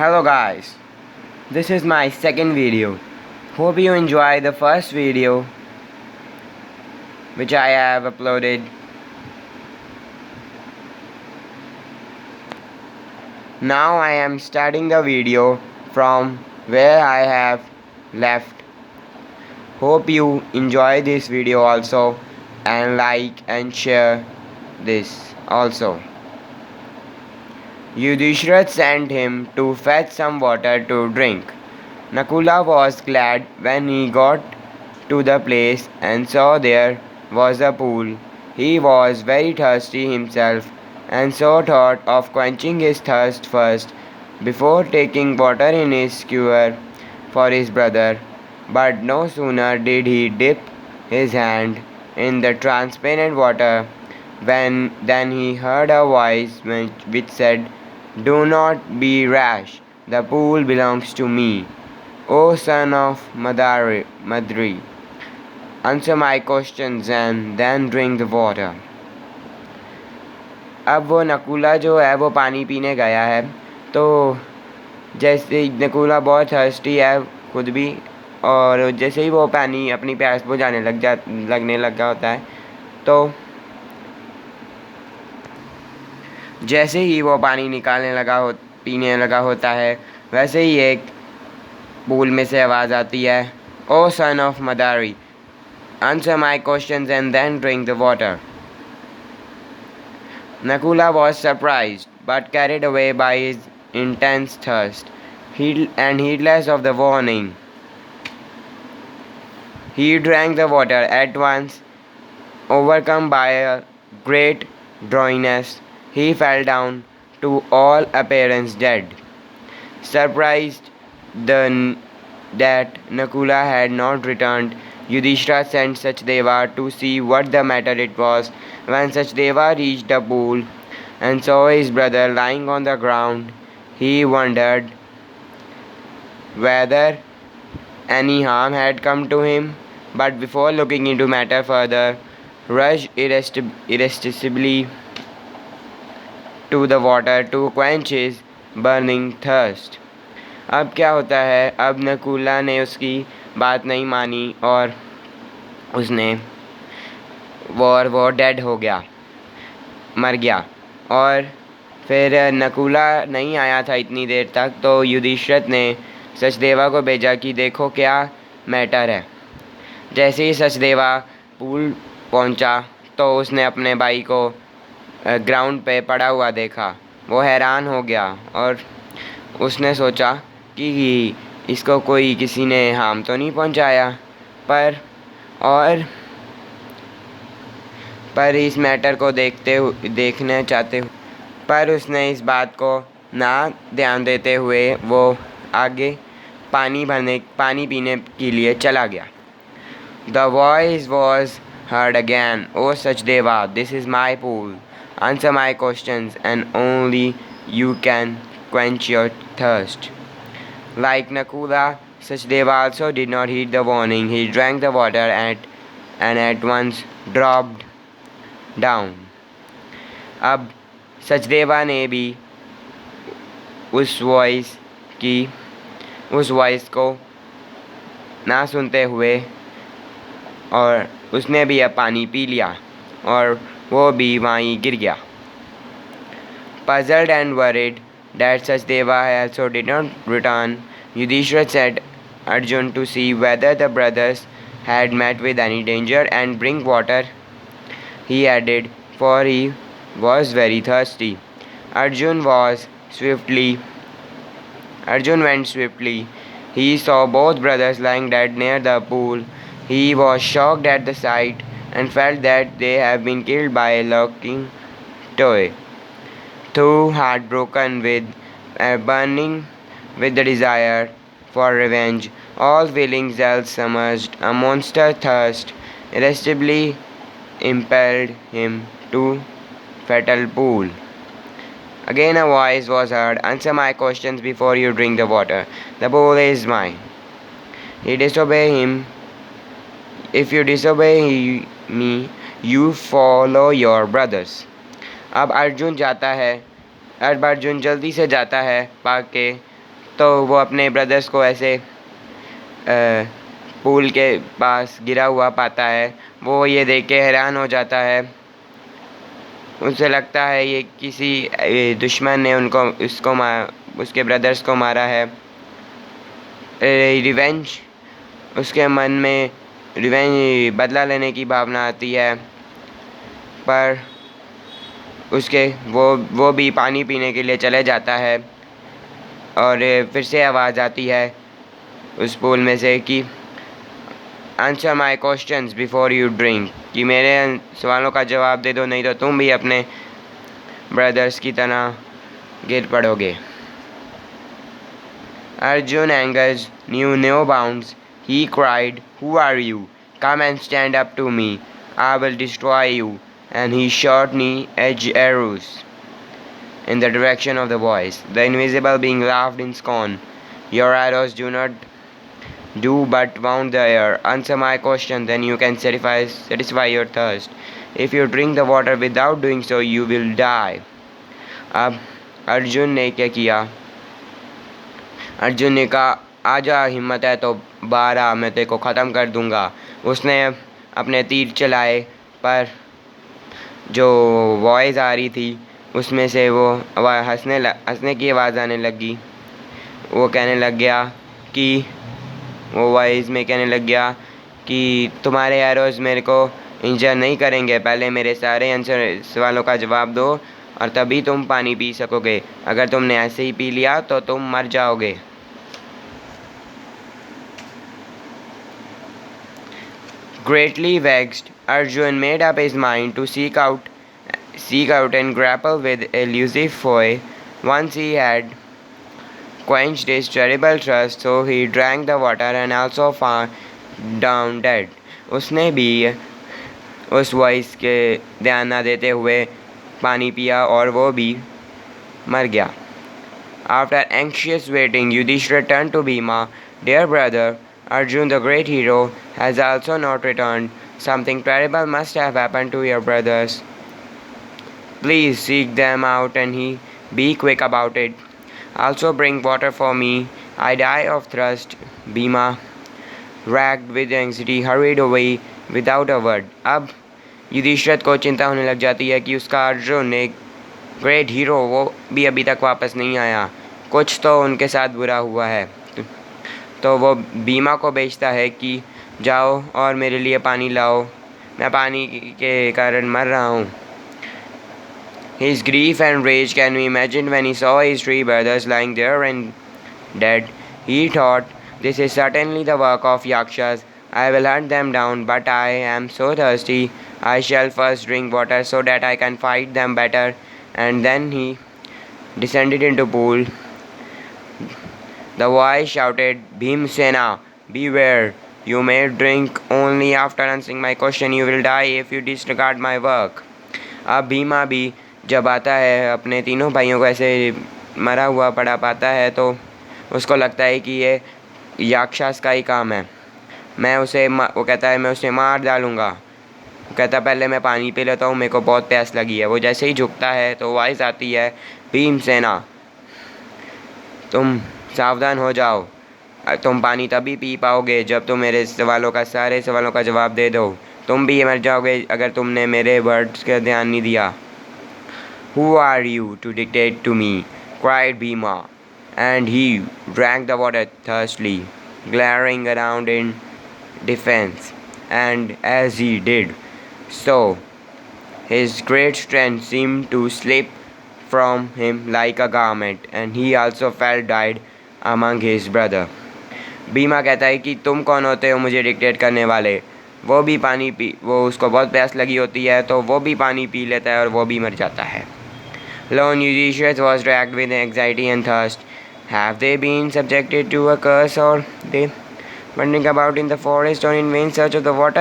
Hello guys, this is my second video. Hope you enjoy the first video which I have uploaded. Now I am starting the video from where I have left. Hope you enjoy this video also and like and share this also. Yudhishthira sent him to fetch some water to drink. Nakula was glad when he got to the place and saw there was a pool. He was very thirsty himself and so thought of quenching his thirst first before taking water in his skewer for his brother. But no sooner did he dip his hand in the transparent water than he heard a voice which said, "Do not be rash, the pool belongs to me. O son of Madri, answer my questions and then drink the water." अब वो नकुला जो है वो पानी पीने गया है, तो जैसे नकुला बहुत थर्स्टी है खुद भी, और जैसे ही वो पानी अपनी प्यास बुझाने लगने लगा होता है, तो जैसे ही वो पानी पीने लगा होता है, वैसे ही एक पूल में से आवाज़ आती है, "O son of Madari, answer my questions and then drink the water." Nakula was surprised but carried away by his intense thirst, and heedless of the warning, he drank the water at once. Overcome by a great drowsiness, he fell down, to all appearance dead. Surprised that Nakula had not returned, Yudhishthira sent Sachdeva to see what the matter it was. When Sachdeva reached the pool and saw his brother lying on the ground, he wondered whether any harm had come to him, but before looking into matter further, rushed irresistibly to the water to quench his burning thirst. अब क्या होता है, अब नकुला ने उसकी बात नहीं मानी और वो डेड हो गया, मर गया। और फिर नकुला नहीं आया था इतनी देर तक, तो युधिष्ठिर ने सचदेवा को भेजा कि देखो क्या मैटर है। जैसे ही सचदेवा पूल पहुंचा तो उसने अपने भाई को ग्राउंड पे पड़ा हुआ देखा। वो हैरान हो गया और उसने सोचा कि इसको किसी ने हार्म तो नहीं पहुंचाया, पर इस मैटर को देखना चाहते हुए, पर उसने इस बात को ना ध्यान देते हुए वो आगे पानी पीने के लिए चला गया। The voice was heard again, "O Sachdeva, this is my pool. Answer my questions and only you can quench your thirst." Like Nakula, Sachdeva also did not heed the warning. He drank the water and at once dropped down. अब सचदेवा ने भी उस voice को ना सुनते हुए और उसने भी अब पानी पी लिया और वो भी वहीं गिर गया। Puzzled and worried that Sachdeva also did not return, Yudhishthira sent Arjun to see whether the brothers had met with any danger and bring water, he added, for he was very thirsty. Arjun went swiftly. He saw both brothers lying dead near the pool. He was shocked at the sight and felt that they had been killed by a lurking toy. Too heartbroken burning with the desire for revenge, all feelings else submerged, a monster thirst irresistibly impelled him to fatal pool. Again a voice was heard, "Answer my questions before you drink the water. The pool is mine." If you disobey me, you follow your brothers. अब अर्जुन जल्दी से जाता है भाग के तो वो अपने ब्रदर्स को ऐसे पूल के पास गिरा हुआ पाता है। वो ये देख के हैरान हो जाता है। उसे लगता है ये किसी दुश्मन ने उसके ब्रदर्स को मारा है। रिवेंज उसके मन में बदला लेने की भावना आती है, पर वो भी पानी पीने के लिए चले जाता है और फिर से आवाज़ आती है उस पूल में से कि answer my questions before you drink, कि मेरे सवालों का जवाब दे दो, नहीं तो तुम भी अपने ब्रदर्स की तरह गिर पड़ोगे। Arjun angers knew no bounds. He cried, "Who are you? Come and stand up to me. I will destroy you." And he shot edge arrows in the direction of the voice. The invisible being laughed in scorn. "Your arrows do not do but wound the air. Answer my question, then you can satisfy your thirst. If you drink the water without doing so, you will die." अब अर्जुन ने क्या किया? अर्जुन ने कहा, आजा, हिम्मत है तो बाहर आ, मैं तेरे को ख़त्म कर दूंगा। उसने अपने तीर चलाए, पर जो वॉइस आ रही थी उसमें से वो हंसने की आवाज़ आने लगी। वो कहने लग गया कि वो वॉइस में कहने लग गया कि तुम्हारे एरोज़ मेरे को इंजर नहीं करेंगे, पहले मेरे सारे सवालों का जवाब दो और तभी तुम पानी पी सकोगे। अगर तुमने ऐसे ही पी लिया तो तुम मर जाओगे। Greatly vexed, Arjun made up his mind to seek out and grapple with elusive foe. Once he had quenched his terrible thirst, so he drank the water and also fell down dead. उसने भी उस voice के ध्यान न देते हुए पानी पिया और वो भी मर गया। After anxious waiting, Yudhishthira turned to Bhima. "Dear brother, Arjun, the great hero, has also not returned. Something terrible must have happened to your brothers. Please seek them out and be quick about it. Also bring water for me. I die of thirst." Bhima, racked with anxiety, hurried away without a word. अब युधिष्ठिर को चिंता होने लग जाती है कि उसका अर्जुन, एक ग्रेट हीरो, वो भी अभी तक वापस नहीं आया। कुछ तो उनके साथ बुरा हुआ है। तो वो भीमा को भेजता है कि जाओ और मेरे लिए पानी लाओ, मैं पानी के कारण मर रहा हूँ। His grief and rage can be imagined when he saw his three brothers lying there and dead. He thought, "This is certainly the work of Yakshas. I will hunt them down, but I am so thirsty. I shall first drink water so that I can fight them better." And then he descended into the pool. The voice shouted, "Bhimsena, beware! You may drink only after answering my question. You will die if you disregard my work." अब भीमा भी जब आता है, अपने तीनों भाइयों को ऐसे मरा हुआ पड़ा पाता है, तो उसको लगता है कि ये याक्षास का ही काम है। वो कहता है मैं उसे मार डालूँगा। वो कहता पहले मैं पानी पी लेता हूँ, मेरे को बहुत प्यास लगी है। वो जैसे ही झुकता है तो आवाज़ आती है, "भीमसेना, तुम सावधान हो जाओ। तुम पानी तभी पी पाओगे जब तुम मेरे सारे सवालों का जवाब दे दो। तुम भी मर जाओगे अगर तुमने मेरे वर्ड्स का ध्यान नहीं दिया." "Who are you to dictate to me?" cried Bhima, and he drank the water thirstily, glaring around in defense. And as he did so, his great strength seemed to slip from him like a garment, and he also fell dead among his brother. Bhima कहता है कि तुम कौन होते हो मुझे dictate करने वाले? वो उसको बहुत प्यास लगी होती है, तो वो भी पानी पी लेता है और वो भी मर जाता है। Lone Odysseus was racked with anxiety and thirst. Have they been subjected to a curse, or they wandering about in the forest or in vain search of the water?